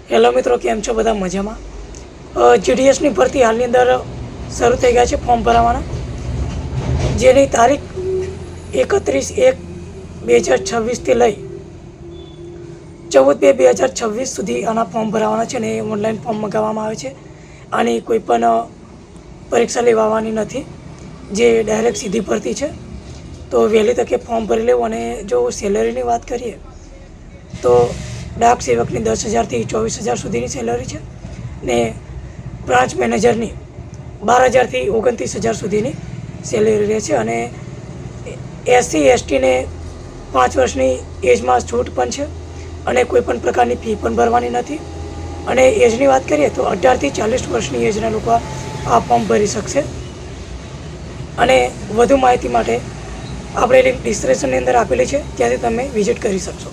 Hello મિત્રો, કેમ છો? બધા મજામાં? જીડીએસની ભરતી હાલની અંદર શરૂ થઈ ગયા છે ફોર્મ ભરાવાના, જેની તારીખ 31/1/2026થી લઈ 14/2/2026 સુધી આના ફોર્મ ભરાવાના છે અને ઓનલાઈન ફોર્મ મંગાવવામાં આવે છે. આની કોઈ પણ પરીક્ષા લેવાની નથી, જે ડાયરેક્ટ સીધી ભરતી છે. તો વહેલી તકે ફોર્મ ભરી લેવું. અને જો સેલરીની વાત કરીએ તો ડાક સેવકની 10,000થી 24,000 સુધીની સેલરી છે ને બ્રાન્ચ મેનેજરની 12,000થી 29,000 સુધીની સેલરી રહે છે. અને SC STને 5 વર્ષની એજમાં છૂટ પણ છે અને કોઈપણ પ્રકારની ફી પણ ભરવાની નથી. અને એજની વાત કરીએ તો 18થી 40 વર્ષની એજના લોકો આ ફોર્મ ભરી શકશે. અને વધુ માહિતી માટે આપણે લિંક ડિસ્ક્રિપ્શનની અંદર આપેલી છે, ત્યાંથી તમે વિઝિટ કરી શકશો.